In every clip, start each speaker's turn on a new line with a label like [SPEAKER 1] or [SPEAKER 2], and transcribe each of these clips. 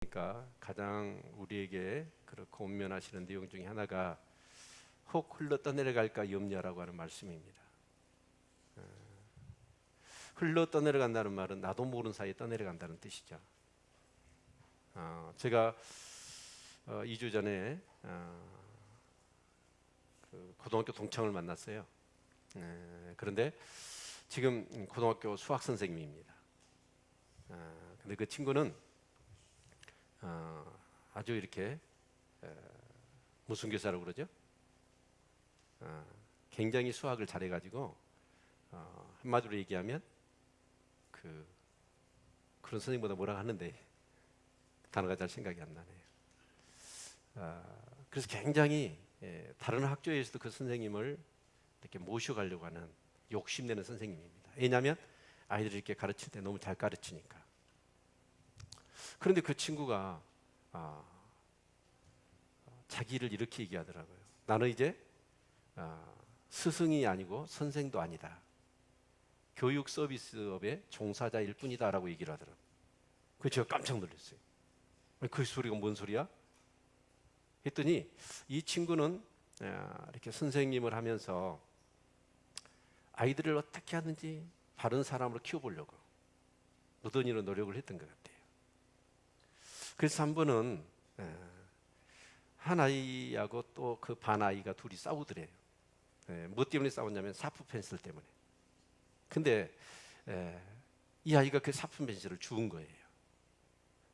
[SPEAKER 1] 그러니까 가장 우리에게 그렇고 권면하시는 내용 중에 하나가 혹 흘러 떠내려갈까 염려라고 하는 말씀입니다. 흘러 떠내려간다는 말은 나도 모르는 사이에 떠내려간다는 뜻이죠. 제가 2주 전에 그 고등학교 동창을 만났어요. 그런데 지금 고등학교 수학 선생님입니다. 근데 그 친구는 아주 이렇게 무슨 교사라고 그러죠? 굉장히 수학을 잘해가지고 한마디로 얘기하면 그런 선생님보다 뭐라 하는데 단어가 잘 생각이 안 나네요. 그래서 굉장히 다른 학교에서도 그 선생님을 이렇게 모셔가려고 하는 욕심내는 선생님입니다. 왜냐하면 아이들을 이렇게 가르칠 때 너무 잘 가르치니까. 그런데 그 친구가 자기를 이렇게 얘기하더라고요. 나는 이제 스승이 아니고 선생도 아니다. 교육 서비스업의 종사자일 뿐이다 라고 얘기를 하더라고요. 그래서 제가 깜짝 놀랐어요. 그 소리가 뭔 소리야? 했더니 이 친구는 이렇게 선생님을 하면서 아이들을 어떻게 하든지 바른 사람으로 키워보려고 무던히로 노력을 했던 것 같아요. 그래서 한 번은 한 아이하고 또 그 반 아이가 둘이 싸우더래요. 뭐 때문에 싸웠냐면 사프 펜슬 때문에. 근데 이 아이가 그 사프 펜슬을 주운 거예요.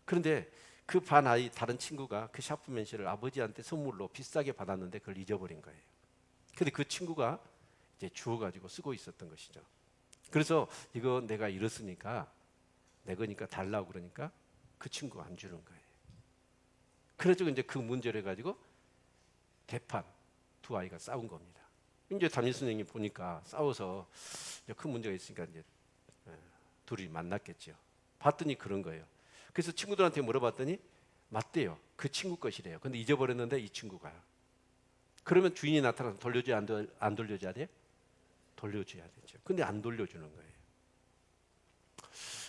[SPEAKER 1] 그런데 그 반 아이 다른 친구가 그 샤프 펜슬을 아버지한테 선물로 비싸게 받았는데 그걸 잊어버린 거예요. 근데 그 친구가 이제 주워가지고 쓰고 있었던 것이죠. 그래서 이거 내가 잃었으니까 내 거니까 달라고 그러니까 그 친구가 안 주는 거예요. 그래서 이제 그 문제를 가지고 대판 두 아이가 싸운 겁니다. 이제 담임 선생님 보니까 싸워서 이제 큰 문제가 있으니까 이제 둘이 만났겠죠. 봤더니 그런 거예요. 그래서 친구들한테 물어봤더니 맞대요. 그 친구 것이래요. 근데 잊어버렸는데 이 친구가. 그러면 주인이 나타나서 돌려줘야 안 돌려줘야 돼요? 돌려줘야 되죠. 근데 안 돌려주는 거예요.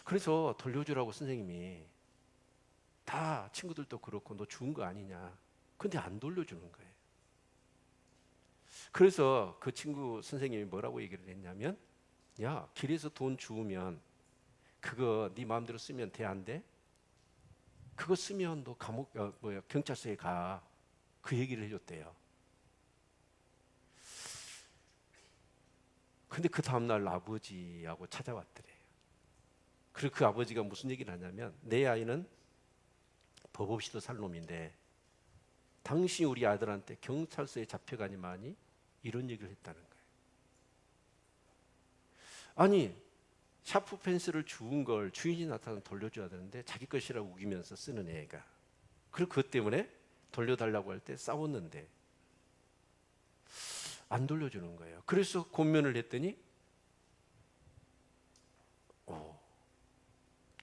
[SPEAKER 1] 그래서 돌려주라고 선생님이 다 친구들도 그렇고 너 주운 거 아니냐. 근데 안 돌려주는 거예요. 그래서 그 친구 선생님이 뭐라고 얘기를 했냐면 야 길에서 돈 주우면 그거 네 마음대로 쓰면 돼 안 돼? 그거 쓰면 너 감옥 경찰서에 가. 그 얘기를 해줬대요. 근데 그 다음날 아버지하고 찾아왔더래요. 그리고 그 아버지가 무슨 얘기를 하냐면 내 아이는 법 없이도 살 놈인데 당신이 우리 아들한테 경찰서에 잡혀가니만이 이런 얘기를 했다는 거예요. 아니 샤프 펜슬을 주운 걸 주인이 나타나면 돌려줘야 되는데 자기 것이라고 우기면서 쓰는 애가 그리고 그것 때문에 돌려달라고 할 때 싸웠는데 안 돌려주는 거예요. 그래서 권면을 했더니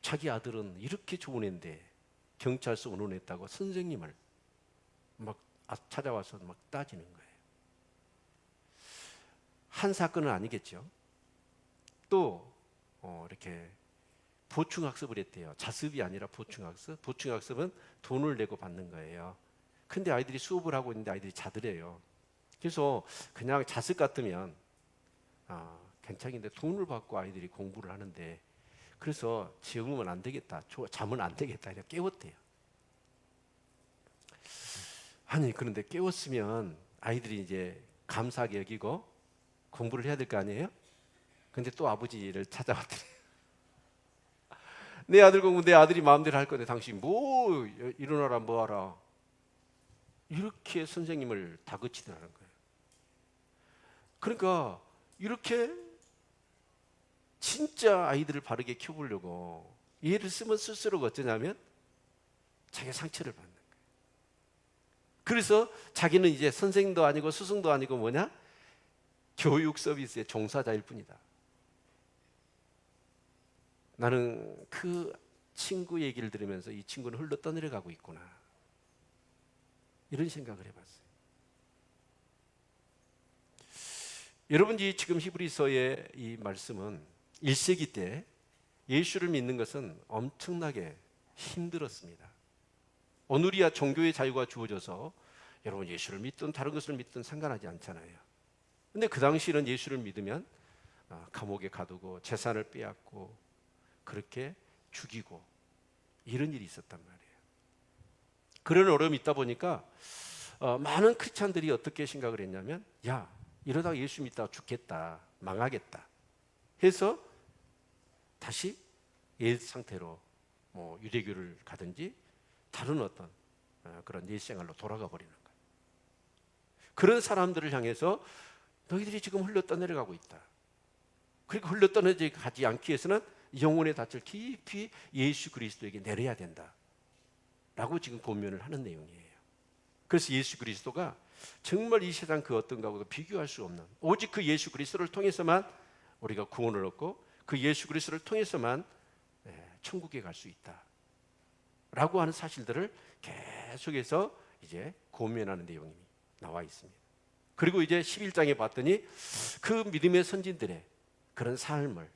[SPEAKER 1] 자기 아들은 이렇게 좋은 애인데 경찰서 의논했다고 선생님을 막 찾아와서 막 따지는 거예요. 한 사건은 아니겠죠. 또 이렇게 보충학습을 했대요. 자습이 아니라 보충학습. 보충학습은 돈을 내고 받는 거예요. 근데 아이들이 수업을 하고 있는데 아이들이 자더래요. 그래서 그냥 자습 같으면 괜찮은데 돈을 받고 아이들이 공부를 하는데 그래서 지으면 안 되겠다. 자면 안 되겠다. 이렇게 깨웠대요. 아니 그런데 깨웠으면 아이들이 이제 감사하게 여기고 공부를 해야 될 거 아니에요? 근데 또 아버지를 찾아왔더래. 내 아들 공부 내 아들이 마음대로 할 건데 당신 뭐 일어나라 뭐하라 이렇게 선생님을 다그치더라는 거예요. 그러니까 이렇게 진짜 아이들을 바르게 키워보려고 얘를 쓰면 쓸수록 어쩌냐면 자기가 상처를 받는 거예요. 그래서 자기는 이제 선생도 아니고 스승도 아니고 뭐냐? 교육 서비스의 종사자일 뿐이다. 나는 그 친구 얘기를 들으면서 이 친구는 흘러 떠내려가고 있구나. 이런 생각을 해봤어요. 여러분 지금 히브리서의 이 말씀은 1세기 때 예수를 믿는 것은 엄청나게 힘들었습니다. 오늘이야 종교의 자유가 주어져서 여러분 예수를 믿든 다른 것을 믿든 상관하지 않잖아요. 근데 그 당시에는 예수를 믿으면 감옥에 가두고 재산을 빼앗고 그렇게 죽이고 이런 일이 있었단 말이에요. 그런 어려움이 있다 보니까 많은 크리스찬들이 어떻게 생각을 했냐면, 야, 이러다가 예수 믿다가 죽겠다, 망하겠다 해서 다시 옛 상태로 뭐 유대교를 가든지 다른 어떤 그런 옛 생활로 돌아가 버리는 거예요. 그런 사람들을 향해서 너희들이 지금 흘러 떠내려가고 있다. 그러니까 흘러 떠내려가지 않기 위해서는 영혼의 닻을 깊이 예수 그리스도에게 내려야 된다 라고 지금 권면을 하는 내용이에요. 그래서 예수 그리스도가 정말 이 세상 그 어떤 것과도 비교할 수 없는, 오직 그 예수 그리스도를 통해서만 우리가 구원을 얻고 그 예수 그리스도를 통해서만 천국에 갈 수 있다 라고 하는 사실들을 계속해서 이제 권면하는 내용이 나와 있습니다. 그리고 이제 11장에 봤더니 그 믿음의 선진들의 그런 삶을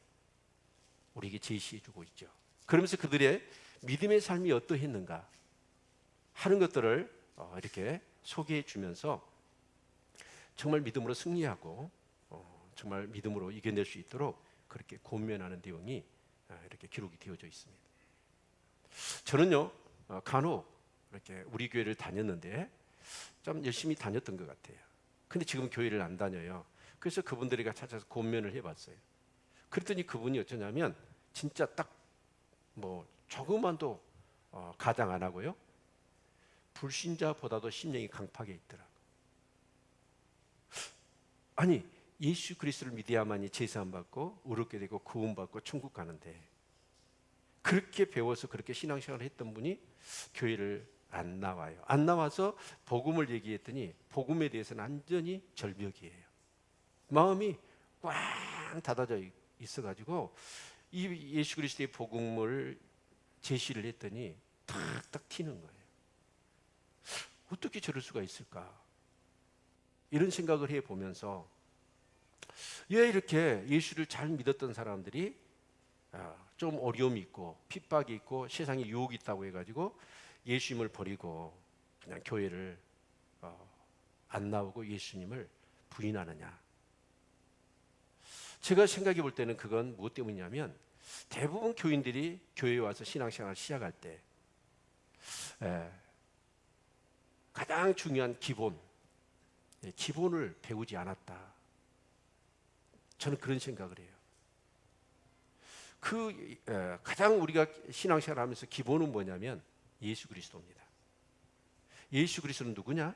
[SPEAKER 1] 우리에게 제시해 주고 있죠. 그러면서 그들의 믿음의 삶이 어떠했는가 하는 것들을 이렇게 소개해 주면서 정말 믿음으로 승리하고 정말 믿음으로 이겨낼 수 있도록 그렇게 권면하는 내용이 이렇게 기록이 되어져 있습니다. 저는요 간혹 이렇게 우리 교회를 다녔는데 좀 열심히 다녔던 것 같아요. 근데 지금 교회를 안 다녀요. 그래서 그분들에게 찾아서 권면을 해봤어요. 그랬더니 그분이 어쩌냐면 진짜 딱 뭐 조금만도 가장 안 하고요, 불신자보다도 심령이 강팍해 있더라고요. 아니, 예수 그리스도를 믿어야만이 제사함 받고 의롭게 되고 구원 받고 천국 가는데 그렇게 배워서 그렇게 신앙생활을 했던 분이 교회를 안 나와요. 안 나와서 복음을 얘기했더니 복음에 대해서는 완전히 절벽이에요. 마음이 꽝 닫아져 있어가지고 이 예수 그리스도의 복음을 제시를 했더니 탁탁 튀는 거예요. 어떻게 저럴 수가 있을까? 이런 생각을 해보면서 왜 이렇게 예수를 잘 믿었던 사람들이 좀 어려움이 있고 핍박이 있고 세상에 유혹이 있다고 해가지고 예수님을 버리고 그냥 교회를 안 나오고 예수님을 부인하느냐? 제가 생각해 볼 때는 그건 무엇 때문이냐면 대부분 교인들이 교회에 와서 신앙생활을 시작할 때 가장 중요한 기본을 배우지 않았다. 저는 그런 생각을 해요. 가장 우리가 신앙생활을 하면서 기본은 뭐냐면 예수 그리스도입니다. 예수 그리스도는 누구냐?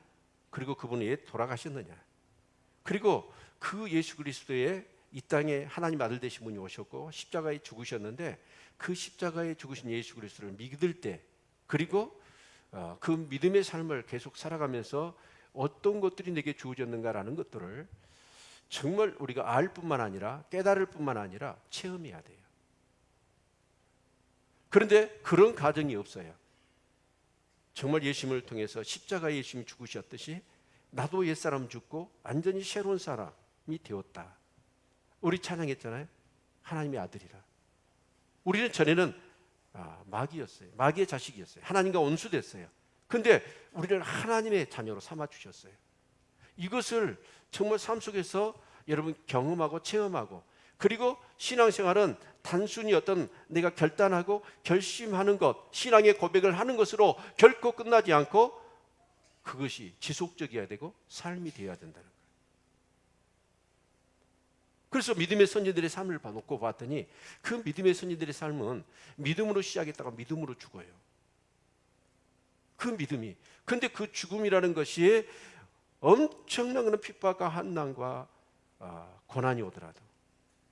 [SPEAKER 1] 그리고 그분은 왜 돌아가셨느냐? 그리고 그 예수 그리스도의 이 땅에 하나님 아들 되신 분이 오셨고 십자가에 죽으셨는데 그 십자가에 죽으신 예수 그리스도를 믿을 때, 그리고 그 믿음의 삶을 계속 살아가면서 어떤 것들이 내게 주어졌는가라는 것들을 정말 우리가 알 뿐만 아니라 깨달을 뿐만 아니라 체험해야 돼요. 그런데 그런 가정이 없어요. 정말 예수님을 통해서 십자가에 예수님이 죽으셨듯이 나도 옛사람 죽고 완전히 새로운 사람이 되었다. 우리 찬양했잖아요. 하나님의 아들이라. 우리는 전에는 마귀였어요. 마귀의 자식이었어요. 하나님과 원수됐어요. 근데 우리를 하나님의 자녀로 삼아주셨어요. 이것을 정말 삶 속에서 여러분 경험하고 체험하고, 그리고 신앙생활은 단순히 어떤 내가 결단하고 결심하는 것, 신앙의 고백을 하는 것으로 결코 끝나지 않고 그것이 지속적이어야 되고 삶이 되어야 된다는 거예요. 그래서 믿음의 선지들의 삶을 놓고 봤더니 그 믿음의 선지들의 삶은 믿음으로 시작했다가 믿음으로 죽어요. 그 믿음이. 근데 그 죽음이라는 것이 엄청난 그런 핍박과 환난과 고난이 오더라도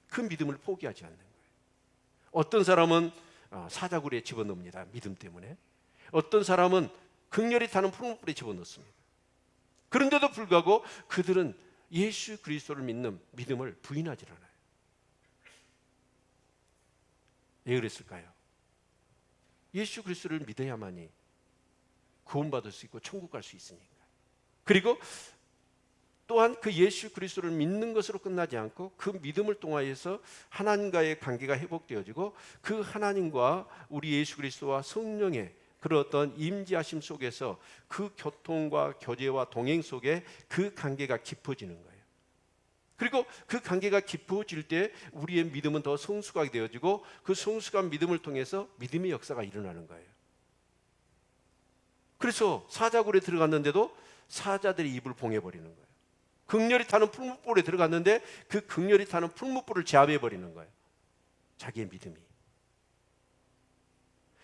[SPEAKER 1] 그 믿음을 포기하지 않는 거예요. 어떤 사람은 사자굴에 집어넣습니다. 믿음 때문에. 어떤 사람은 극렬히 타는 푸른 불에 집어넣습니다. 그런데도 불구하고 그들은 예수 그리스도를 믿는 믿음을 부인하지 않아요. 왜 그랬을까요? 예수 그리스도를 믿어야만이 구원받을 수 있고 천국 갈 수 있으니까. 그리고 또한 그 예수 그리스도를 믿는 것으로 끝나지 않고 그 믿음을 통하여서 하나님과의 관계가 회복되어지고 그 하나님과 우리 예수 그리스도와 성령의 그런 어떤 임재하심 속에서 그 교통과 교제와 동행 속에 그 관계가 깊어지는 거예요. 그리고 그 관계가 깊어질 때 우리의 믿음은 더 성숙하게 되어지고 그 성숙한 믿음을 통해서 믿음의 역사가 일어나는 거예요. 그래서 사자굴에 들어갔는데도 사자들이 입을 봉해버리는 거예요. 극렬히 타는 풀무불에 들어갔는데 그 극렬히 타는 풀무불을 제압해버리는 거예요. 자기의 믿음이.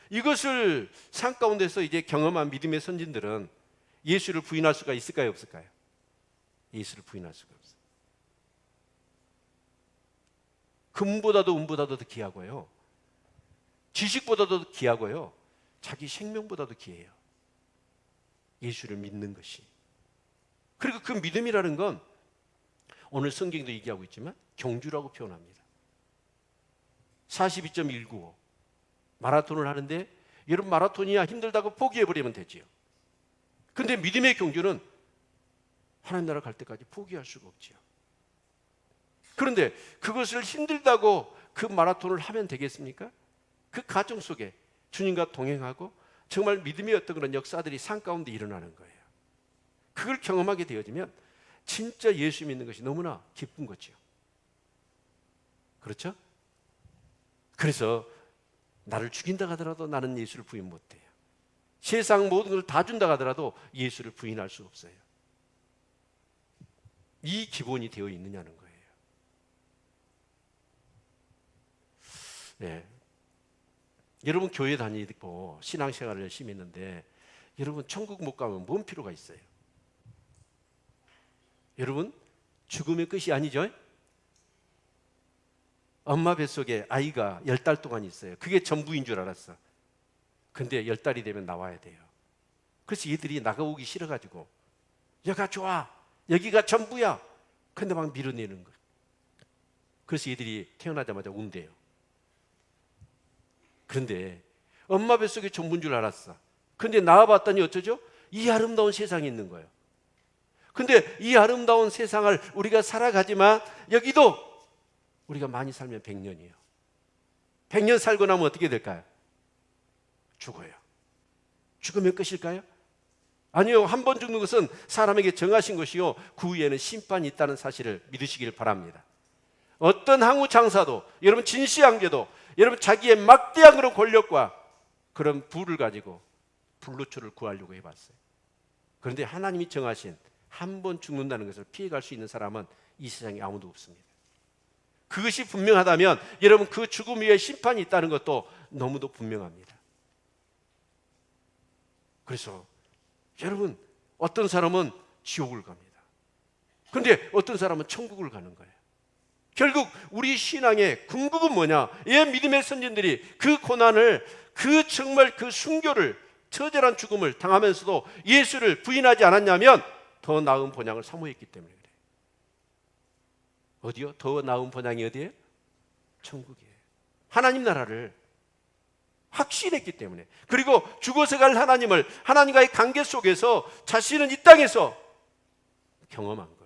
[SPEAKER 1] 이것을 산 가운데서 이제 경험한 믿음의 선진들은 예수를 부인할 수가 있을까요, 없을까요? 예수를 부인할 수가 없어요. 금보다도 은보다도 더 귀하고요, 지식보다도 더 귀하고요, 자기 생명보다도 귀해요. 예수를 믿는 것이. 그리고 그 믿음이라는 건 오늘 성경도 얘기하고 있지만 경주라고 표현합니다. 42.195 마라톤을 하는데 여러분, 마라톤이야 힘들다고 포기해버리면 되지요. 근데 믿음의 경주는 하나님 나라 갈 때까지 포기할 수가 없지요. 그런데 그것을 힘들다고 그 마라톤을 하면 되겠습니까? 그 과정 속에 주님과 동행하고 정말 믿음의 어떤 그런 역사들이 산 가운데 일어나는 거예요. 그걸 경험하게 되어지면 진짜 예수 믿는 것이 너무나 기쁜 거죠. 그렇죠? 그래서 나를 죽인다 하더라도 나는 예수를 부인 못해요. 세상 모든 걸 다 준다 하더라도 예수를 부인할 수 없어요. 이 기본이 되어 있느냐는 거예요. 네. 여러분 교회 다니고 신앙생활을 열심히 했는데 여러분 천국 못 가면 뭔 필요가 있어요? 여러분 죽음의 끝이 아니죠? 엄마 뱃속에 아이가 10달 동안 있어요. 그게 전부인 줄 알았어. 근데 10달이 되면 나와야 돼요. 그래서 얘들이 나가오기 싫어가지고 여기가 좋아, 여기가 전부야, 근데 막 밀어내는 거예요. 그래서 얘들이 태어나자마자 운대요. 그런데 엄마 뱃속에 전부인 줄 알았어. 근데 나와봤더니 어쩌죠? 이 아름다운 세상이 있는 거예요. 근데 이 아름다운 세상을 우리가 살아가지만 여기도 우리가 많이 살면 100년이에요. 100년 살고 나면 어떻게 될까요? 죽어요. 죽으면 끝일까요? 아니요. 한 번 죽는 것은 사람에게 정하신 것이요, 그 후에는 심판이 있다는 사실을 믿으시길 바랍니다. 어떤 항우 장사도, 여러분 진시황제도 여러분 자기의 막대한 그런 권력과 그런 부를 가지고 불로초를 구하려고 해봤어요. 그런데 하나님이 정하신 한 번 죽는다는 것을 피해갈 수 있는 사람은 이 세상에 아무도 없습니다. 그것이 분명하다면 여러분 그 죽음 위에 심판이 있다는 것도 너무도 분명합니다. 그래서 여러분 어떤 사람은 지옥을 갑니다. 그런데 어떤 사람은 천국을 가는 거예요. 결국 우리 신앙의 궁극은 뭐냐? 이 믿음의 선진들이 그 고난을, 그 정말 그 순교를, 처절한 죽음을 당하면서도 예수를 부인하지 않았냐면 더 나은 본향을 사모했기 때문에 그래요. 어디요? 더 나은 본향이 어디예요? 천국이에요. 하나님 나라를 확신했기 때문에. 그리고 죽어서 갈 하나님을, 하나님과의 관계 속에서 자신은 이 땅에서 경험한 거예요.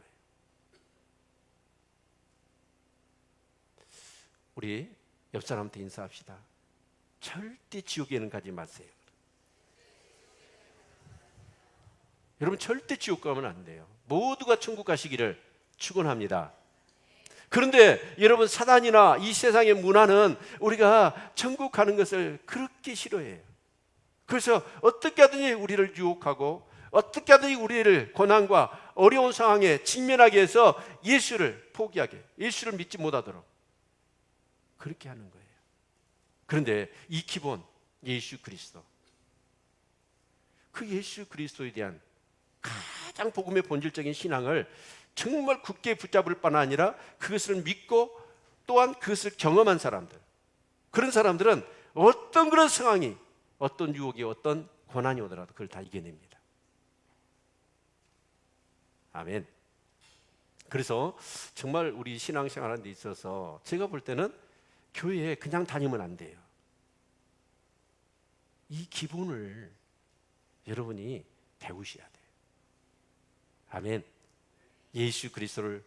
[SPEAKER 1] 우리 옆 사람한테 인사합시다. 절대 지옥에는 가지 마세요. 여러분 절대 지옥 가면 안 돼요. 모두가 천국 가시기를 축원합니다. 그런데 여러분 사단이나 이 세상의 문화는 우리가 천국 가는 것을 그렇게 싫어해요. 그래서 어떻게 하든지 우리를 유혹하고 어떻게 하든지 우리를 고난과 어려운 상황에 직면하게 해서 예수를 포기하게, 예수를 믿지 못하도록 그렇게 하는 거예요. 그런데 이 기본 예수 그리스도, 그 예수 그리스도에 대한 가장 복음의 본질적인 신앙을 정말 굳게 붙잡을 뿐 아니라 그것을 믿고 또한 그것을 경험한 사람들, 그런 사람들은 어떤 그런 상황이, 어떤 유혹이, 어떤 고난이 오더라도 그걸 다 이겨냅니다. 아멘. 그래서 정말 우리 신앙생활하는 데 있어서 제가 볼 때는 교회에 그냥 다니면 안 돼요. 이 기본을 여러분이 배우셔야 돼요. 아멘. 예수 그리스도를,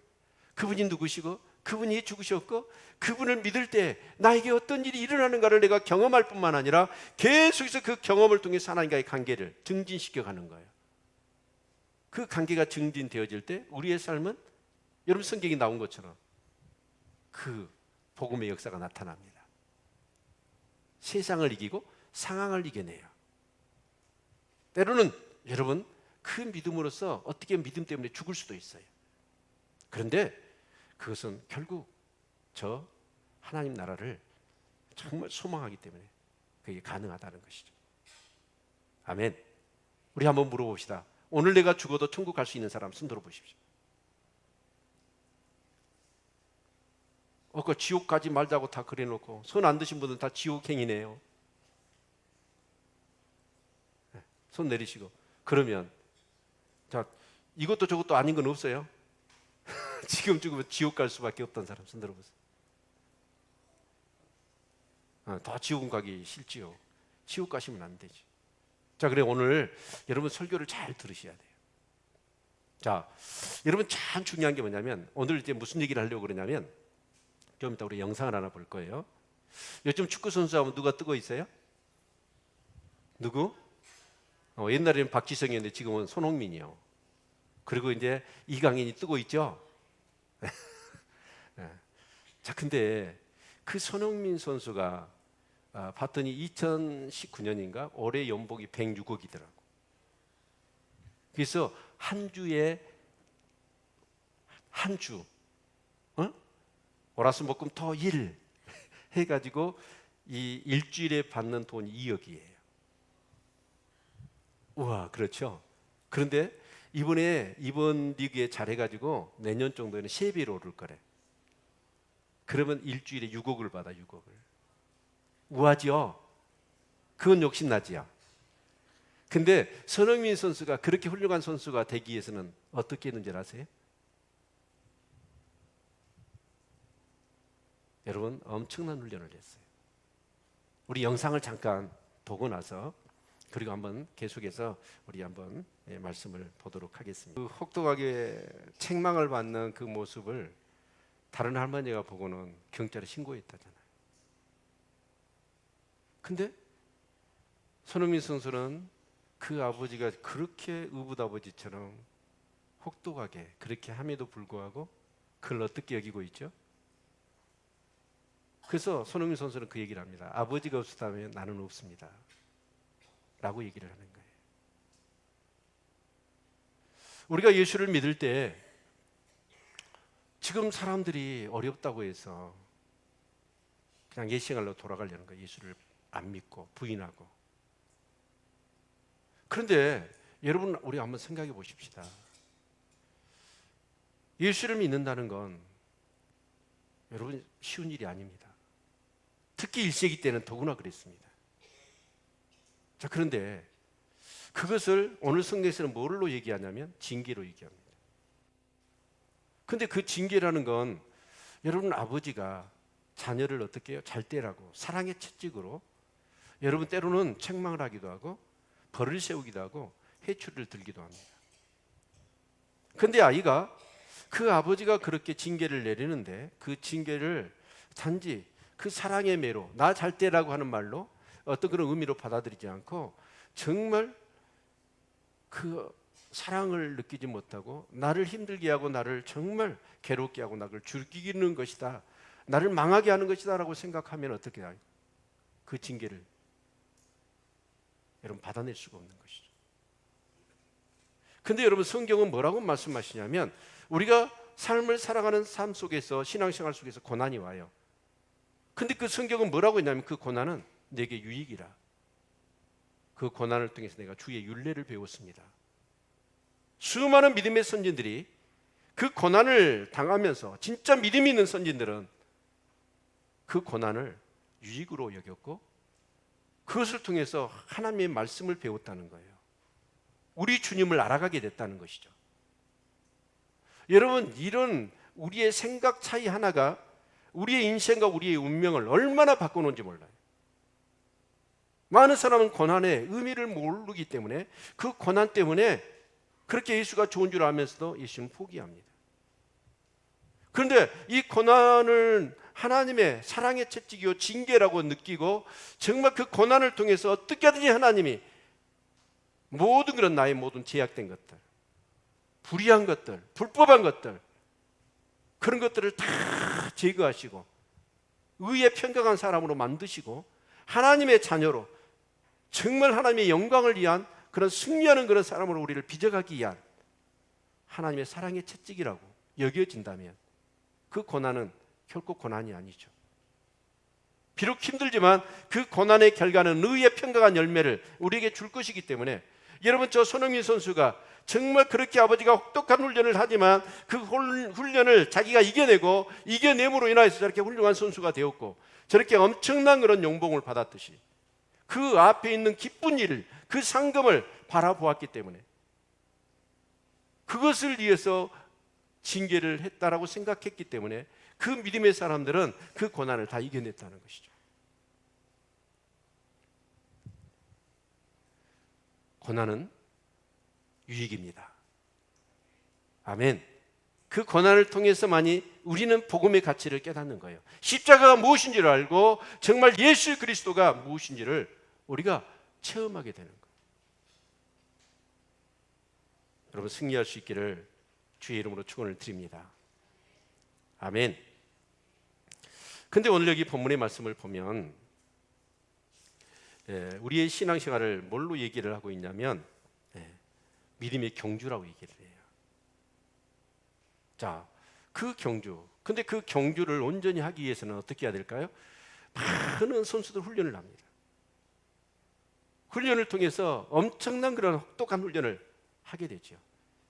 [SPEAKER 1] 그분이 누구시고 그분이 죽으셨고 그분을 믿을 때 나에게 어떤 일이 일어나는가를 내가 경험할 뿐만 아니라 계속해서 그 경험을 통해서 하나님과의 관계를 증진시켜 가는 거예요. 그 관계가 증진되어질 때 우리의 삶은 여러분 성경이 나온 것처럼 그 복음의 역사가 나타납니다. 세상을 이기고 상황을 이겨내요. 때로는 여러분 그 믿음으로써 어떻게 믿음 때문에 죽을 수도 있어요. 그런데 그것은 결국 저 하나님 나라를 정말 소망하기 때문에 그게 가능하다는 것이죠. 아멘. 우리 한번 물어봅시다. 오늘 내가 죽어도 천국 갈 수 있는 사람 손 들어보십시오. 그 지옥 가지 말자고 다 그래놓고 손 안 드신 분들은 다 지옥행이네요. 손 내리시고. 그러면 자, 이것도 저것도 아닌 건 없어요? 지금 죽으면 지옥 갈 수밖에 없던 사람 손 들어보세요. 다 지옥 가기 싫지요. 지옥 가시면 안 되지. 자, 그래 오늘 여러분 설교를 잘 들으셔야 돼요. 자, 여러분 참 중요한 게 뭐냐면 오늘 이제 무슨 얘기를 하려고 그러냐면 좀 이따 우리 영상을 하나 볼 거예요. 요즘 축구 선수 하면 누가 뜨고 있어요? 누구? 옛날에는 박지성이었는데 지금은 손흥민이요. 그리고 이제 이강인이 뜨고 있죠. 자, 근데 그 손흥민 선수가 봤더니 2019년인가 올해 연봉이 106억이더라고. 그래서 한 주에 월화수목금 토일 해가지고 이 일주일에 받는 돈이 2억이에요. 우와, 그렇죠. 그런데 이번 리그에 잘해가지고 내년 정도에는 3배로 오를 거래. 그러면 일주일에 6억을 받아. 6억을. 우아지요. 그건 욕심나지요. 근데 손흥민 선수가 그렇게 훌륭한 선수가 되기 위해서는 어떻게 했는지 아세요? 여러분 엄청난 훈련을 했어요. 우리 영상을 잠깐 보고 나서 그리고 한번 계속해서 우리 한번 말씀을 보도록 하겠습니다. 그 혹독하게 책망을 받는 그 모습을 다른 할머니가 보고는 경찰에 신고했다잖아요. 근데 손흥민 선수는 그 아버지가 그렇게 의붓아버지처럼 혹독하게 그렇게 함에도 불구하고 그걸 어떻게 여기고 있죠? 그래서 손흥민 선수는 그 얘기를 합니다. 아버지가 없었다면 나는 없습니다 라고 얘기를 하는 거예요. 우리가 예수를 믿을 때 지금 사람들이 어렵다고 해서 그냥 옛 생활로 돌아가려는 거예요. 예수를 안 믿고 부인하고. 그런데 여러분 우리 한번 생각해 보십시다. 예수를 믿는다는 건 여러분 쉬운 일이 아닙니다. 특히 1세기 때는 더구나 그랬습니다. 자, 그런데 그것을 오늘 성경에서는 뭘로 얘기하냐면 징계로 얘기합니다. 근데 그 징계라는 건 여러분 아버지가 자녀를 어떻게 해요? 잘 때라고 사랑의 채찍으로 여러분 때로는 책망을 하기도 하고 벌을 세우기도 하고 해초를 들기도 합니다. 근데 아이가 그 아버지가 그렇게 징계를 내리는데 그 징계를 단지 그 사랑의 매로 나 잘 때라고 하는 말로 어떤 그런 의미로 받아들이지 않고 정말 그 사랑을 느끼지 못하고 나를 힘들게 하고 나를 정말 괴롭게 하고 나를 죽이는 것이다, 나를 망하게 하는 것이다 라고 생각하면 어떻게 해요? 그 징계를 여러분 받아낼 수가 없는 것이죠. 근데 여러분 성경은 뭐라고 말씀하시냐면 우리가 삶을 살아가는 삶 속에서 신앙생활 속에서 고난이 와요. 근데 그 성경은 뭐라고 했냐면 그 고난은 내게 유익이라. 그 고난을 통해서 내가 주의 율례를 배웠습니다. 수많은 믿음의 선진들이 그 고난을 당하면서 진짜 믿음이 있는 선진들은 그 고난을 유익으로 여겼고 그것을 통해서 하나님의 말씀을 배웠다는 거예요. 우리 주님을 알아가게 됐다는 것이죠. 여러분 이런 우리의 생각 차이 하나가 우리의 인생과 우리의 운명을 얼마나 바꿔놓은지 몰라요. 많은 사람은 고난의 의미를 모르기 때문에 그 고난 때문에 그렇게 예수가 좋은 줄 알면서도 예수는 포기합니다. 그런데 이 고난을 하나님의 사랑의 채찍이요 징계라고 느끼고 정말 그 고난을 통해서 어떻게 하든지 하나님이 모든 그런 나의 모든 제약된 것들, 불의한 것들, 불법한 것들, 그런 것들을 다 제거하시고 의에 평강한 사람으로 만드시고 하나님의 자녀로 정말 하나님의 영광을 위한 그런 승리하는 그런 사람으로 우리를 빚어가기 위한 하나님의 사랑의 채찍이라고 여겨진다면 그 고난은 결코 고난이 아니죠. 비록 힘들지만 그 고난의 결과는 의의 평강한 열매를 우리에게 줄 것이기 때문에 여러분, 저 손흥민 선수가 정말 그렇게 아버지가 혹독한 훈련을 하지만 그 훈련을 자기가 이겨내고 이겨냄으로 인하여서 저렇게 훌륭한 선수가 되었고 저렇게 엄청난 그런 용봉을 받았듯이 그 앞에 있는 기쁜 일을, 그 상금을 바라보았기 때문에 그것을 위해서 징계를 했다라고 생각했기 때문에 그 믿음의 사람들은 그 고난을 다 이겨냈다는 것이죠. 고난은 유익입니다. 아멘. 그 고난을 통해서만이 우리는 복음의 가치를 깨닫는 거예요. 십자가가 무엇인지를 알고 정말 예수 그리스도가 무엇인지를 우리가 체험하게 되는 거예요. 여러분, 승리할 수 있기를 주의 이름으로 축원을 드립니다. 아멘. 근데 오늘 여기 본문의 말씀을 보면 우리의 신앙생활을 뭘로 얘기를 하고 있냐면 믿음의 경주라고 얘기를 해요. 자, 그 경주. 근데 그 경주를 온전히 하기 위해서는 어떻게 해야 될까요? 많은 선수들 훈련을 합니다. 훈련을 통해서 엄청난 그런 혹독한 훈련을 하게 되죠.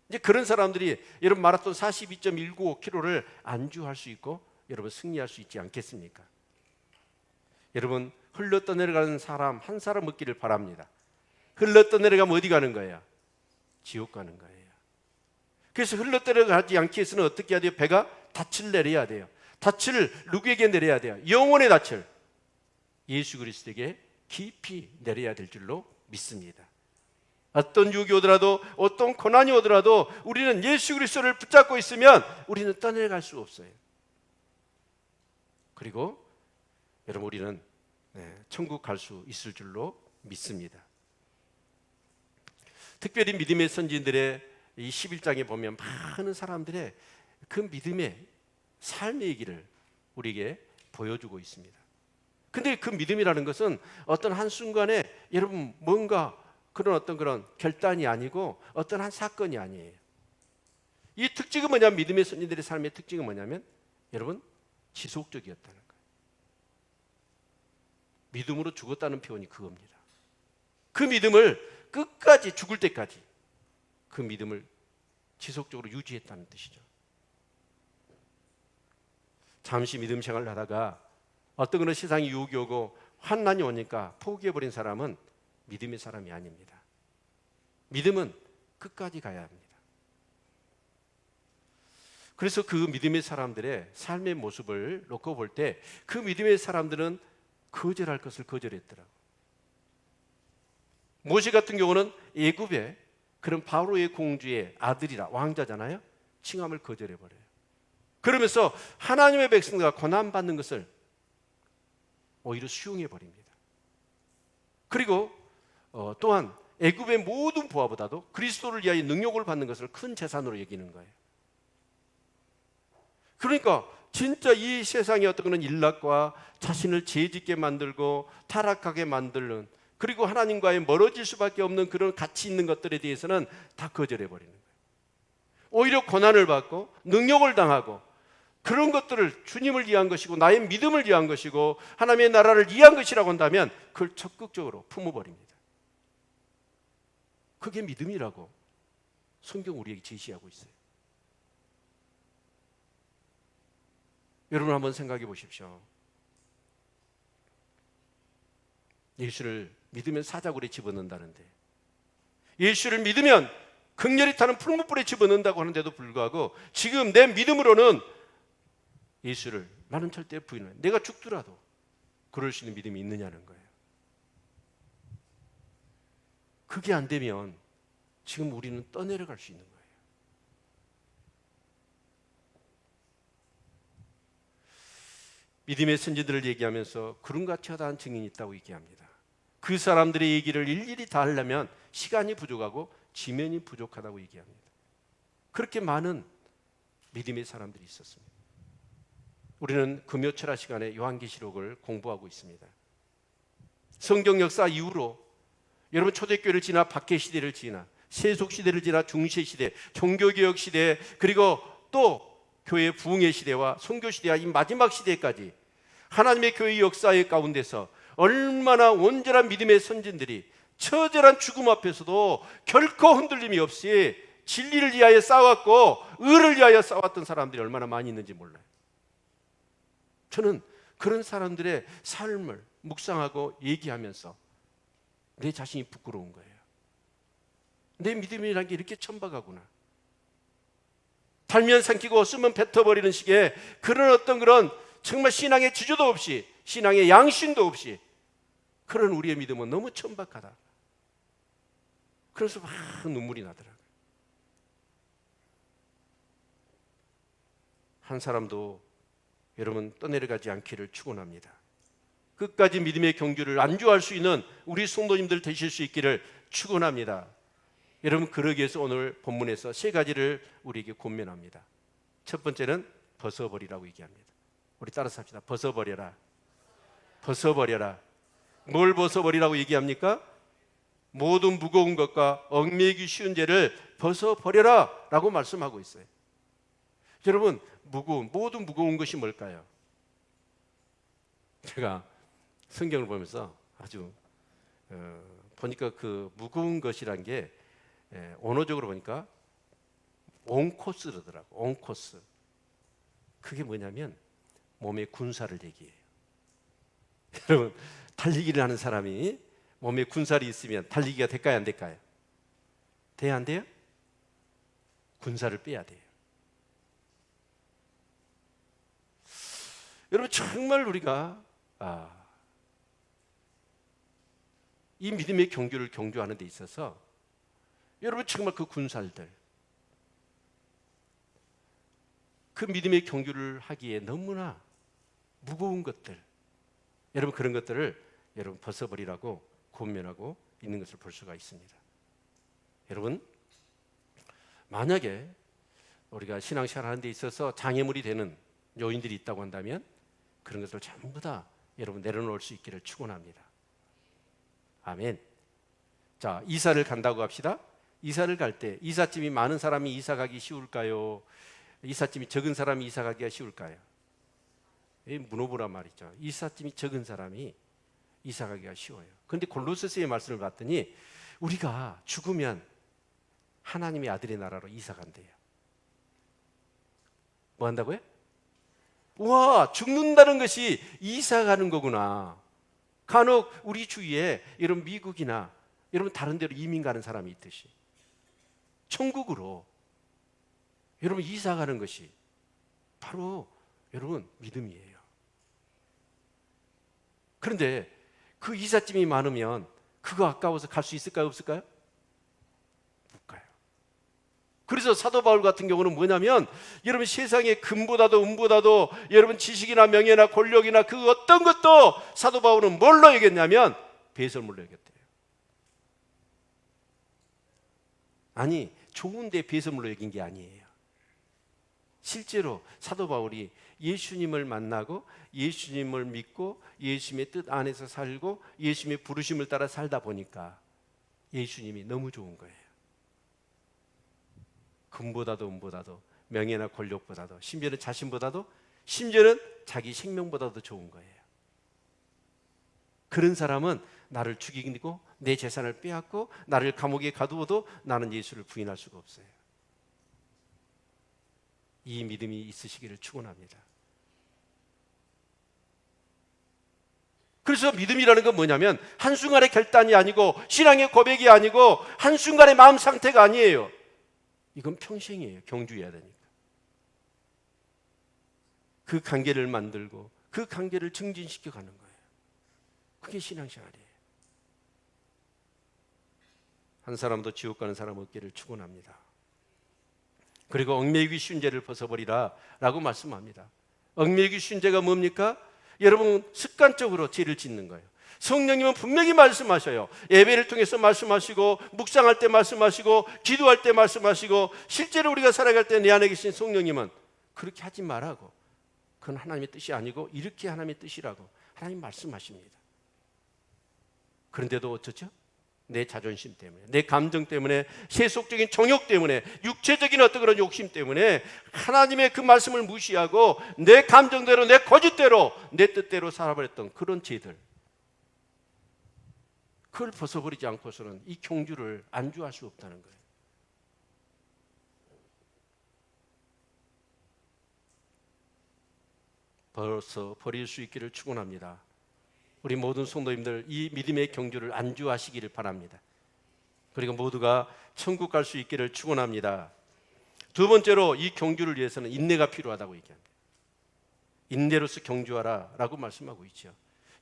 [SPEAKER 1] 이제 그런 사람들이 여러분 마라톤 42.195km를 안주할 수 있고 여러분 승리할 수 있지 않겠습니까? 여러분, 흘러 떠내려가는 사람 한 사람 얻기를 바랍니다. 흘러 떠내려가면 어디 가는 거예요? 지옥 가는 거예요. 그래서 흘러 떠내려가지 않기 위해서는 어떻게 해야 돼요? 배가 닻을 내려야 돼요. 닻을 누구에게 내려야 돼요? 영혼의 닻을 예수 그리스도에게 깊이 내려야 될 줄로 믿습니다. 어떤 유혹이 오더라도 어떤 고난이 오더라도 우리는 예수 그리스도를 붙잡고 있으면 우리는 떠내려갈 수 없어요. 그리고 여러분, 우리는 천국 갈 수 있을 줄로 믿습니다. 특별히 믿음의 선진들의 이 11장에 보면 많은 사람들의 그 믿음의 삶의 얘기를 우리에게 보여주고 있습니다. 근데 그 믿음이라는 것은 어떤 한순간에 여러분 뭔가 그런 결단이 아니고 어떤 한 사건이 아니에요. 이 특징은 뭐냐면, 믿음의 선진들의 삶의 특징은 뭐냐면 여러분 지속적이었다는 거예요. 믿음으로 죽었다는 표현이 그겁니다. 그 믿음을 끝까지, 죽을 때까지 그 믿음을 지속적으로 유지했다는 뜻이죠. 잠시 믿음 생활을 하다가 어떤 그런 세상이 유혹이 오고 환난이 오니까 포기해버린 사람은 믿음의 사람이 아닙니다. 믿음은 끝까지 가야 합니다. 그래서 그 믿음의 사람들의 삶의 모습을 놓고 볼 때 그 믿음의 사람들은 거절할 것을 거절했더라고요. 모세 같은 경우는 애굽의 그런 바로의 공주의 아들이라 왕자잖아요. 칭함을 거절해버려요. 그러면서 하나님의 백성들과 고난받는 것을 오히려 수용해버립니다. 그리고 또한 애굽의 모든 부하보다도 그리스도를 위하여 능욕을 받는 것을 큰 재산으로 여기는 거예요. 그러니까 진짜 이 세상의 어떤 그런 일락과 자신을 죄짓게 만들고 타락하게 만드는, 그리고 하나님과의 멀어질 수밖에 없는 그런 가치 있는 것들에 대해서는 다 거절해버리는 거예요. 오히려 고난을 받고 능욕을 당하고 그런 것들을 주님을 위한 것이고 나의 믿음을 위한 것이고 하나님의 나라를 위한 것이라고 한다면 그걸 적극적으로 품어버립니다. 그게 믿음이라고 성경 우리에게 제시하고 있어요. 여러분 한번 생각해 보십시오. 예수를 믿으면 사자굴에 집어넣는다는데, 예수를 믿으면 극렬히 타는 풀무불에 집어넣는다고 하는데도 불구하고 지금 내 믿음으로는 예수를 나는 절대 부인을, 내가 죽더라도 그럴 수 있는 믿음이 있느냐는 거예요. 그게 안 되면 지금 우리는 떠내려갈 수 있는 거예요. 믿음의 선지들을 얘기하면서 구름같이 허다한 증인이 있다고 얘기합니다. 그 사람들의 얘기를 일일이 다 하려면 시간이 부족하고 지면이 부족하다고 얘기합니다. 그렇게 많은 믿음의 사람들이 있었습니다. 우리는 금요철야 시간에 요한계시록을 공부하고 있습니다. 성경 역사 이후로 여러분 초대교회를 지나 박해시대를 지나 세속시대를 지나 중세시대, 종교개혁 시대, 그리고 또 교회 부흥의 시대와 선교시대와 이 마지막 시대까지 하나님의 교회 역사의 가운데서 얼마나 온전한 믿음의 선진들이 처절한 죽음 앞에서도 결코 흔들림이 없이 진리를 위하여 싸웠고 의를 위하여 싸웠던 사람들이 얼마나 많이 있는지 몰라요. 저는 그런 사람들의 삶을 묵상하고 얘기하면서 내 자신이 부끄러운 거예요. 내 믿음이라는 게 이렇게 천박하구나. 달면 삼키고 쓰면 뱉어버리는 식의 그런 정말 신앙의 지조도 없이, 신앙의 양심도 없이 그런 우리의 믿음은 너무 천박하다. 그래서 막 눈물이 나더라고요. 한 사람도 여러분 떠내려가지 않기를 축원합니다. 끝까지 믿음의 경주를 안주할 수 있는 우리 성도님들 되실 수 있기를 축원합니다. 여러분, 그러기 위해서 오늘 본문에서 세 가지를 우리에게 권면합니다. 첫 번째는 벗어버리라고 얘기합니다. 우리 따라서 합시다. 벗어버려라. 벗어버려라. 뭘 벗어버리라고 얘기합니까? 모든 무거운 것과 얽매이기 쉬운 죄를 벗어버려라 라고 말씀하고 있어요. 여러분, 모든 무거운 것이 뭘까요? 제가 성경을 보면서 아주 보니까 그 무거운 것이란 게 언어적으로 보니까 온코스라더라고. 온코스. 그게 뭐냐면 몸에 군살을 얘기해요. 여러분, 달리기를 하는 사람이 몸에 군살이 있으면 달리기가 될까요, 안 될까요? 돼야 안 돼요? 군살을 빼야 돼요. 여러분, 정말 우리가 이 믿음의 경주를 경주하는 데 있어서 여러분 정말 그 군살들, 그 믿음의 경주를 하기에 너무나 무거운 것들, 여러분 그런 것들을 여러분 벗어버리라고 권면하고 있는 것을 볼 수가 있습니다. 여러분, 만약에 우리가 신앙생활 하는 데 있어서 장애물이 되는 요인들이 있다고 한다면 그런 것을 전부 다 여러분 내려놓을 수 있기를 축원합니다. 아멘. 자, 이사를 간다고 합시다. 이사를 갈 때 이삿짐이 많은 사람이 이사 가기 쉬울까요? 이삿짐이 적은 사람이 이사 가기가 쉬울까요? 문호부란 말이죠. 이삿짐이 적은 사람이 이사 가기가 쉬워요. 그런데 골로새서의 말씀을 봤더니 우리가 죽으면 하나님의 아들의 나라로 이사 간대요. 뭐 한다고요? 와, 죽는다는 것이 이사 가는 거구나. 간혹 우리 주위에 여러분 미국이나 여러분 다른 데로 이민 가는 사람이 있듯이 천국으로 여러분 이사 가는 것이 바로 여러분 믿음이에요. 그런데 그 이삿짐이 많으면 그거 아까워서 갈 수 있을까요, 없을까요? 못 가요. 그래서 사도 바울 같은 경우는 뭐냐면 여러분 세상의 금보다도 은보다도 여러분 지식이나 명예나 권력이나 그 어떤 것도 사도 바울은 뭘로 여겼냐면 배설물로 여겼대요. 아니, 좋은데 배설물로 여긴 게 아니에요. 실제로 사도 바울이 예수님을 만나고 예수님을 믿고 예수님의 뜻 안에서 살고 예수님의 부르심을 따라 살다 보니까 예수님이 너무 좋은 거예요. 금보다도 은보다도 명예나 권력보다도 심지어는 자신보다도 심지어는 자기 생명보다도 좋은 거예요. 그런 사람은 나를 죽이고 내 재산을 빼앗고 나를 감옥에 가두어도 나는 예수를 부인할 수가 없어요. 이 믿음이 있으시기를 축원합니다. 그래서 믿음이라는 건 뭐냐면 한순간의 결단이 아니고 신앙의 고백이 아니고 한순간의 마음 상태가 아니에요. 이건 평생이에요. 경주해야 되니까. 그 관계를 만들고 그 관계를 증진시켜 가는 거예요. 그게 신앙생활이에요. 한 사람도 지옥 가는 사람 없기를 축원합니다. 그리고 얽매이기 쉬운 죄를 벗어버리라 라고 말씀합니다. 얽매이기 쉬운 죄가 뭡니까? 여러분 습관적으로 죄를 짓는 거예요. 성령님은 분명히 말씀하셔요. 예배를 통해서 말씀하시고, 묵상할 때 말씀하시고, 기도할 때 말씀하시고, 실제로 우리가 살아갈 때 내 안에 계신 성령님은 그렇게 하지 말라고, 그건 하나님의 뜻이 아니고 이렇게 하나님의 뜻이라고 하나님 말씀하십니다. 그런데도 어쩌죠? 내 자존심 때문에, 내 감정 때문에, 세속적인 정욕 때문에, 육체적인 어떤 그런 욕심 때문에 하나님의 그 말씀을 무시하고 내 감정대로, 내 거짓대로, 내 뜻대로 살아버렸던 그런 죄들, 그걸 벗어버리지 않고서는 이 경주를 안주할 수 없다는 거예요. 벌써 버릴 수 있기를 축원합니다. 우리 모든 성도님들 이 믿음의 경주를 안주하시기를 바랍니다. 그리고 모두가 천국 갈 수 있기를 축원합니다. 두 번째로 이 경주를 위해서는 인내가 필요하다고 얘기합니다. 인내로서 경주하라 라고 말씀하고 있죠.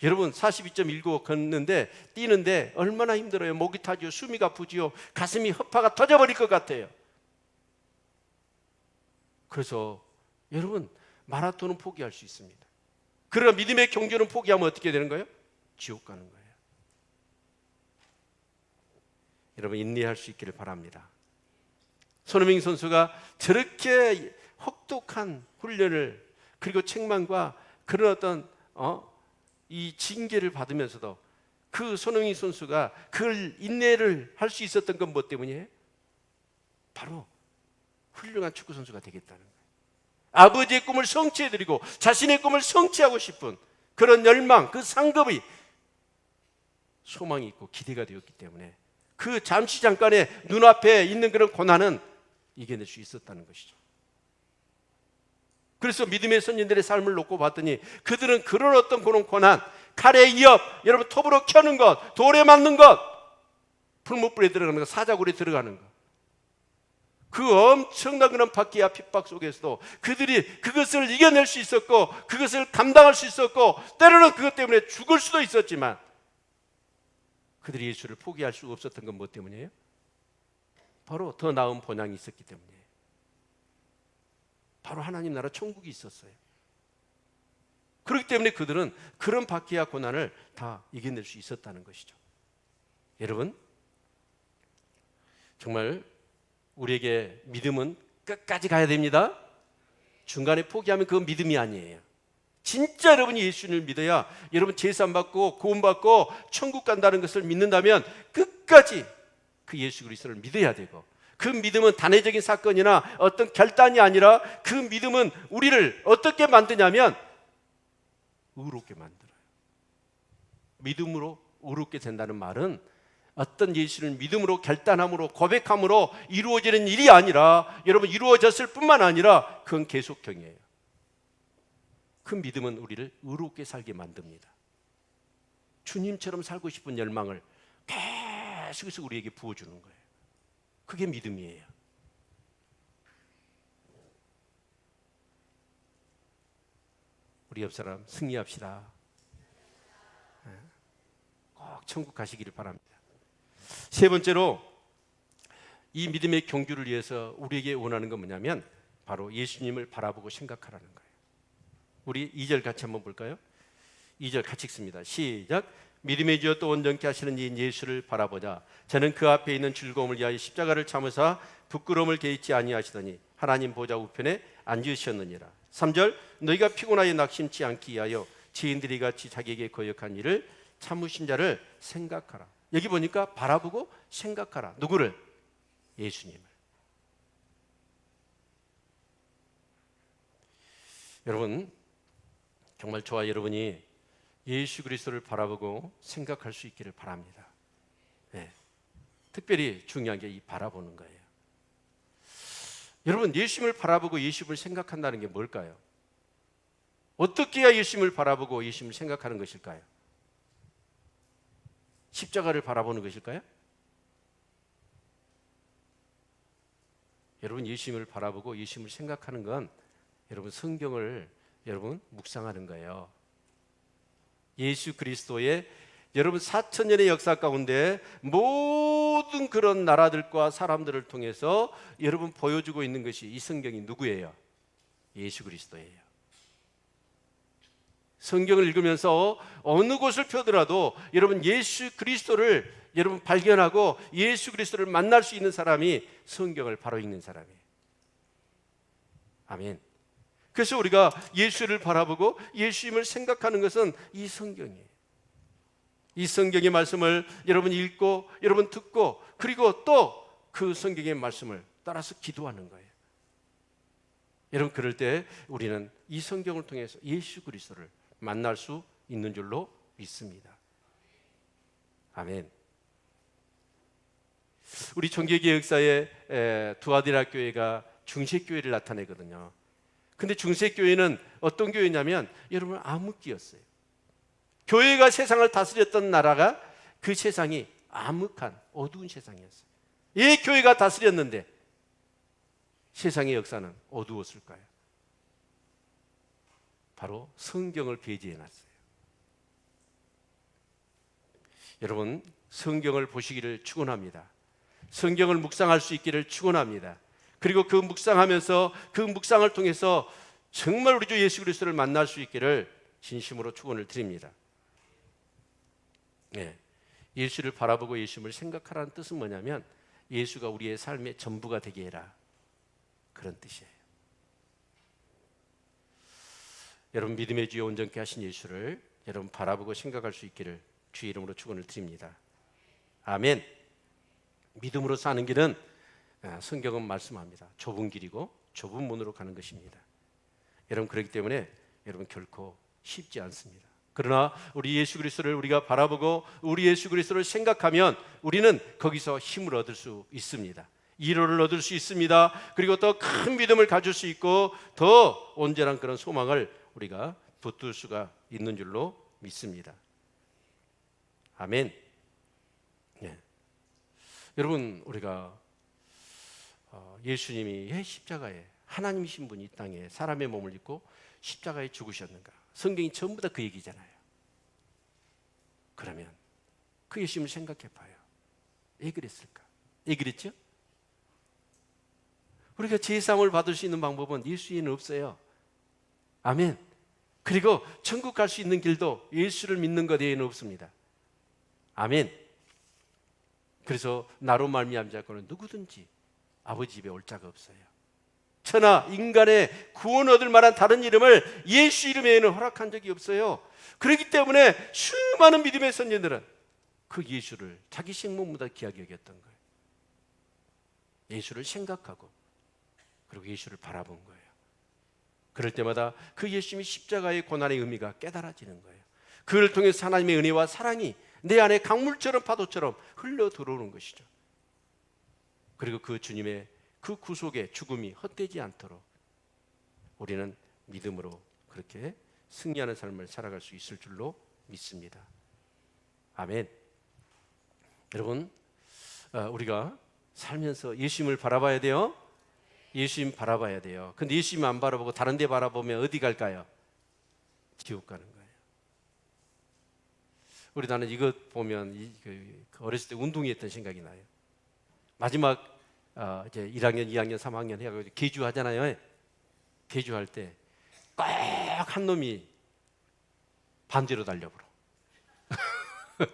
[SPEAKER 1] 여러분 42.19 걷는데, 뛰는데 얼마나 힘들어요. 목이 타죠, 숨이 가쁘지요, 가슴이 허파가 터져버릴 것 같아요. 그래서 여러분 마라톤은 포기할 수 있습니다. 그러나 믿음의 경주는 포기하면 어떻게 되는 거예요? 지옥 가는 거예요. 여러분 인내할 수 있기를 바랍니다. 손흥민 선수가 저렇게 혹독한 훈련을, 그리고 책망과 그런 어떤 이 징계를 받으면서도 그 손흥민 선수가 그걸 인내를 할 수 있었던 건 뭐 때문이에요? 바로 훌륭한 축구 선수가 되겠다는 거예요. 아버지의 꿈을 성취해드리고 자신의 꿈을 성취하고 싶은 그런 열망, 그 상급이 소망이 있고 기대가 되었기 때문에 그 잠시 잠깐의 눈앞에 있는 그런 고난은 이겨낼 수 있었다는 것이죠. 그래서 믿음의 선진들의 삶을 놓고 봤더니 그들은 그런 어떤 그런 고난, 칼의 위협, 여러분 톱으로 켜는 것, 돌에 맞는 것, 풀무불에 들어가는 것, 사자굴에 들어가는 것, 그 엄청난 그런 박해와 핍박 속에서도 그들이 그것을 이겨낼 수 있었고, 그것을 감당할 수 있었고, 때로는 그것 때문에 죽을 수도 있었지만 그들이 예수를 포기할 수가 없었던 건 뭐 때문이에요? 바로 더 나은 본향이 있었기 때문이에요. 바로 하나님 나라 천국이 있었어요. 그렇기 때문에 그들은 그런 박해와 고난을 다 이겨낼 수 있었다는 것이죠. 여러분 정말 우리에게 믿음은 끝까지 가야 됩니다. 중간에 포기하면 그건 믿음이 아니에요. 진짜 여러분이 예수님을 믿어야, 여러분 제산 받고 구원받고 천국 간다는 것을 믿는다면 끝까지 그 예수 그리스도를 믿어야 되고, 그 믿음은 단회적인 사건이나 어떤 결단이 아니라 그 믿음은 우리를 어떻게 만드냐면 의롭게 만들어요. 믿음으로 의롭게 된다는 말은 어떤 예수를 믿음으로 결단함으로 고백함으로 이루어지는 일이 아니라, 여러분 이루어졌을 뿐만 아니라 그건 계속형이에요. 그 믿음은 우리를 의롭게 살게 만듭니다. 주님처럼 살고 싶은 열망을 계속해서 우리에게 부어주는 거예요. 그게 믿음이에요. 우리 옆 사람 승리합시다. 꼭 천국 가시기를 바랍니다. 세 번째로 이 믿음의 경주를 위해서 우리에게 원하는 건 뭐냐면 바로 예수님을 바라보고 생각하라는 거예요. 우리 2절 같이 한번 볼까요? 2절 같이 읽습니다. 시작. 믿음의 주여 또 온전케 하시는 이 예수를 바라보자. 저는 그 앞에 있는 즐거움을 위하여 십자가를 참으사 부끄러움을 개의치 아니하시더니 하나님 보좌 우편에 앉으셨느니라. 3절. 너희가 피곤하여 낙심치 않기 위하여 지인들이 같이 자기에게 거역한 일을 참으신 자를 생각하라. 여기 보니까 바라보고 생각하라. 누구를? 예수님을. 여러분 정말 저와 여러분이 예수 그리스도를 바라보고 생각할 수 있기를 바랍니다. 네. 특별히 중요한 게 이 바라보는 거예요. 여러분 예수님을 바라보고 예수님을 생각한다는 게 뭘까요? 어떻게 해야 예수님을 바라보고 예수님을 생각하는 것일까요? 십자가를 바라보는 것일까요? 여러분 예수님을 바라보고 예수님을 생각하는 건 여러분 성경을 여러분 묵상하는 거예요. 예수 그리스도의 여러분 4,000년의 역사 가운데 모든 그런 나라들과 사람들을 통해서 여러분 보여주고 있는 것이 이 성경이 누구예요? 예수 그리스도예요. 성경을 읽으면서 어느 곳을 펴더라도 여러분 예수 그리스도를 여러분 발견하고 예수 그리스도를 만날 수 있는 사람이 성경을 바로 읽는 사람이에요. 아멘. 그래서 우리가 예수를 바라보고 예수님을 생각하는 것은 이 성경이에요. 이 성경의 말씀을 여러분 읽고 여러분 듣고 그리고 또 그 성경의 말씀을 따라서 기도하는 거예요. 여러분 그럴 때 우리는 이 성경을 통해서 예수 그리스도를 만날 수 있는 줄로 믿습니다. 아멘. 우리 종교개혁 역사에 두아디라 교회가 중세교회를 나타내거든요. 근데 중세교회는 어떤 교회냐면 여러분 암흑기였어요. 교회가 세상을 다스렸던 나라가 그 세상이 암흑한 어두운 세상이었어요. 이 교회가 다스렸는데 세상의 역사는 어두웠을까요? 바로 성경을 배제해놨어요. 여러분 성경을 보시기를 축원합니다. 성경을 묵상할 수 있기를 축원합니다. 그리고 그 묵상하면서 그 묵상을 통해서 정말 우리 주 예수 그리스도를 만날 수 있기를 진심으로 축원을 드립니다. 네. 예수를 바라보고 예수님을 생각하라는 뜻은 뭐냐면 예수가 우리의 삶의 전부가 되게 해라, 그런 뜻이에요. 여러분 믿음의 주여 온전케 하신 예수를 여러분 바라보고 생각할 수 있기를 주의 이름으로 축원을 드립니다. 아멘. 믿음으로 사는 길은 성경은 말씀합니다. 좁은 길이고 좁은 문으로 가는 것입니다. 여러분 그렇기 때문에 여러분 결코 쉽지 않습니다. 그러나 우리 예수 그리스도를 우리가 바라보고 우리 예수 그리스도를 생각하면 우리는 거기서 힘을 얻을 수 있습니다. 위로를 얻을 수 있습니다. 그리고 더 큰 믿음을 가질 수 있고 더 온전한 그런 소망을 우리가 붙들 수가 있는 줄로 믿습니다. 아멘. 네. 여러분 우리가 예수님이 왜 십자가에 하나님이신 분이 이 땅에 사람의 몸을 입고 십자가에 죽으셨는가? 성경이 전부 다 그 얘기잖아요. 그러면 그 예수님을 생각해 봐요. 왜 그랬을까? 왜 그랬죠? 우리가 제사함을 받을 수 있는 방법은 예수 외에는 없어요. 아멘. 그리고 천국 갈 수 있는 길도 예수를 믿는 것 외에는 없습니다. 아멘. 그래서 나로 말미암지 않고는 누구든지 아버지 집에 올 자가 없어요. 천하 인간의 구원 얻을 만한 다른 이름을 예수 이름 외에는 허락한 적이 없어요. 그렇기 때문에 수많은 믿음의 선진들은 그 예수를 자기 생명보다 귀하게 여겼던 거예요. 예수를 생각하고 그리고 예수를 바라본 거예요. 그럴 때마다 그 예수님이 십자가의 고난의 의미가 깨달아지는 거예요. 그를 통해서 하나님의 은혜와 사랑이 내 안에 강물처럼 파도처럼 흘러 들어오는 것이죠. 그리고 그 주님의 그 구속의 죽음이 헛되지 않도록 우리는 믿음으로 그렇게 승리하는 삶을 살아갈 수 있을 줄로 믿습니다. 아멘. 여러분 우리가 살면서 예수님을 바라봐야 돼요. 예수님 바라봐야 돼요. 근데 예수님 안 바라보고 다른 데 바라보면 어디 갈까요? 지옥 가는 거예요. 우리 나는 이것 보면 어렸을 때 운동회했던 생각이 나요. 마지막 이제 1학년, 2학년, 3학년 해가지고 계주하잖아요. 계주할 때 꼭 한 놈이 반대로 달려버려.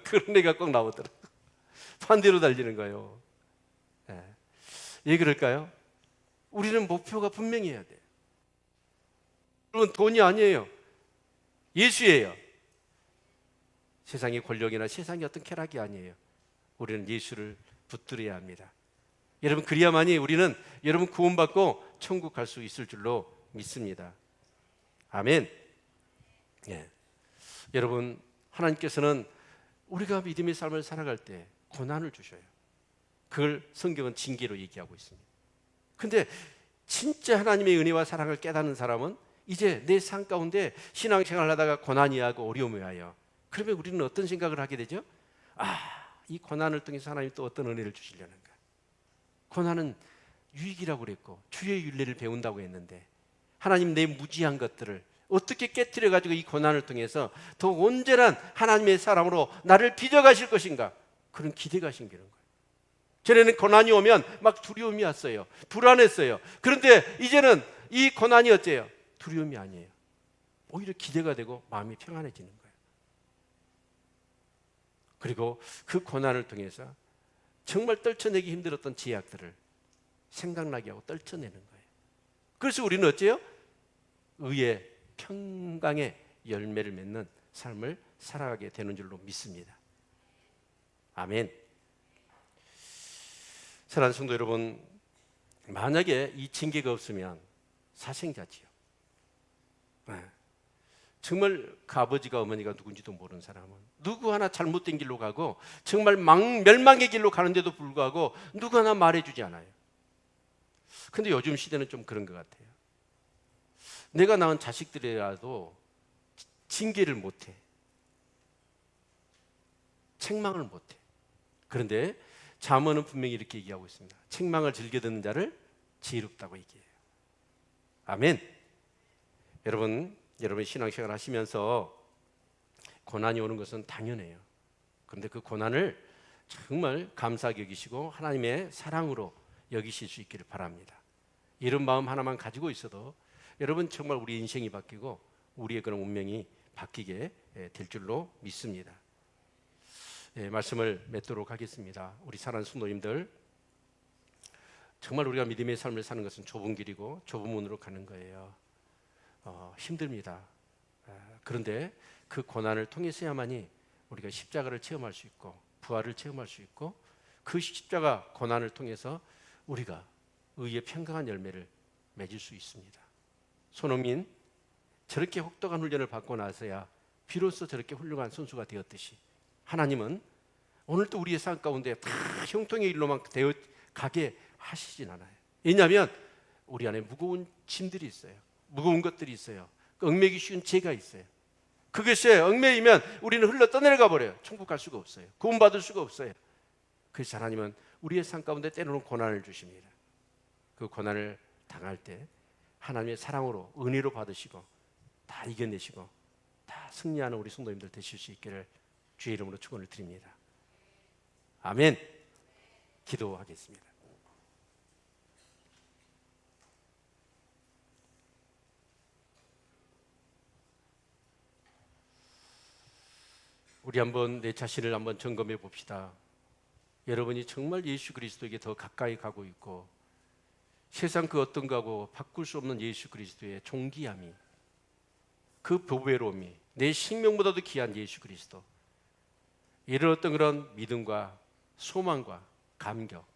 [SPEAKER 1] 그런 애가 꼭 나오더라고. 반대로 달리는 거예요. 왜 그럴까요? 우리는 목표가 분명히 해야 돼요. 여러분 돈이 아니에요. 예수예요. 세상의 권력이나 세상의 어떤 쾌락이 아니에요. 우리는 예수를 붙들어야 합니다. 여러분 그래야만이 우리는 여러분 구원받고 천국 갈 수 있을 줄로 믿습니다. 아멘. 예. 여러분 하나님께서는 우리가 믿음의 삶을 살아갈 때 고난을 주셔요. 그걸 성경은 징계로 얘기하고 있습니다. 근데 진짜 하나님의 은혜와 사랑을 깨닫는 사람은 이제 내 삶 가운데 신앙생활을 하다가 고난이 하고 어려움이 와요. 그러면 우리는 어떤 생각을 하게 되죠? 이 고난을 통해서 하나님이 또 어떤 은혜를 주시려는가? 고난은 유익이라고 그랬고 주의 윤례를 배운다고 했는데 하나님 내 무지한 것들을 어떻게 깨트려 가지고 이 고난을 통해서 더 온전한 하나님의 사람으로 나를 빚어가실 것인가? 그런 기대가 생기는 거예요. 전에는 고난이 오면 막 두려움이 왔어요. 불안했어요. 그런데 이제는 이 고난이 어째요? 두려움이 아니에요. 오히려 기대가 되고 마음이 평안해지는 거예요. 그리고 그 고난을 통해서 정말 떨쳐내기 힘들었던 죄악들을 생각나게 하고 떨쳐내는 거예요. 그래서 우리는 어째요? 의의 평강의 열매를 맺는 삶을 살아가게 되는 줄로 믿습니다. 아멘. 사랑하는 성도 여러분, 만약에 이 징계가 없으면 사생자지요. 정말 그 아버지가 어머니가 누군지도 모르는 사람은 누구 하나 잘못된 길로 가고 정말 멸망의 길로 가는데도 불구하고 누구 하나 말해주지 않아요. 근데 요즘 시대는 좀 그런 것 같아요. 내가 낳은 자식들이라도 징계를 못해. 책망을 못해. 그런데 잠언은 분명히 이렇게 얘기하고 있습니다. 책망을 즐겨 듣는 자를 지혜롭다고 얘기해요. 아멘. 여러분 신앙생활 하시면서 고난이 오는 것은 당연해요. 그런데 그 고난을 정말 감사하게 여기시고 하나님의 사랑으로 여기실 수 있기를 바랍니다. 이런 마음 하나만 가지고 있어도 여러분 정말 우리 인생이 바뀌고 우리의 그런 운명이 바뀌게 될 줄로 믿습니다. 말씀을 맺도록 하겠습니다. 우리 사랑하는 성도님들, 정말 우리가 믿음의 삶을 사는 것은 좁은 길이고 좁은 문으로 가는 거예요. 힘듭니다. 그런데 그 고난을 통해서야만이 우리가 십자가를 체험할 수 있고 부활을 체험할 수 있고 그 십자가 고난을 통해서 우리가 의의 평강한 열매를 맺을 수 있습니다. 손흥민, 저렇게 혹독한 훈련을 받고 나서야 비로소 저렇게 훌륭한 선수가 되었듯이 하나님은 오늘도 우리의 삶 가운데 다 형통의 일로만 되어 가게 하시진 않아요. 왜냐하면 우리 안에 무거운 짐들이 있어요. 무거운 것들이 있어요. 얽매기 쉬운 죄가 있어요. 그것에 얽매이면 우리는 흘러 떠내려가 버려요. 천국 갈 수가 없어요. 구원받을 수가 없어요. 그래서 하나님은 우리의 삶 가운데 때로는 고난을 주십니다. 그 고난을 당할 때 하나님의 사랑으로 은혜로 받으시고 다 이겨내시고 다 승리하는 우리 성도님들 되실 수 있기를 주의 이름으로 축원을 드립니다. 아멘. 기도하겠습니다. 우리 한번 내 자신을 한번 점검해 봅시다. 여러분이 정말 예수 그리스도에게 더 가까이 가고 있고 세상 그 어떤 거하고 바꿀 수 없는 예수 그리스도의 존귀함이, 그 보배로움이, 내 생명보다도 귀한 예수 그리스도, 이런 어떤 그런 믿음과 소망과 감격,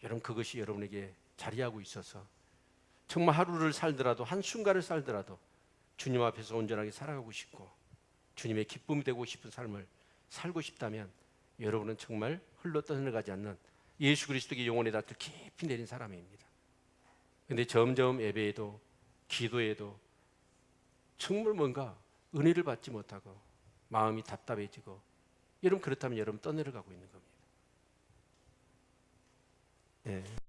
[SPEAKER 1] 여러분 그것이 여러분에게 자리하고 있어서 정말 하루를 살더라도 한순간을 살더라도 주님 앞에서 온전하게 살아가고 싶고 주님의 기쁨이 되고 싶은 삶을 살고 싶다면 여러분은 정말 흘러 떠내려가지 않는 예수 그리스도의 영혼의 닷을 깊이 내린 사람입니다. 그런데 점점 예배에도 기도에도 정말 뭔가 은혜를 받지 못하고 마음이 답답해지고, 여러분 그렇다면 여러분 떠내려가고 있는 겁니다.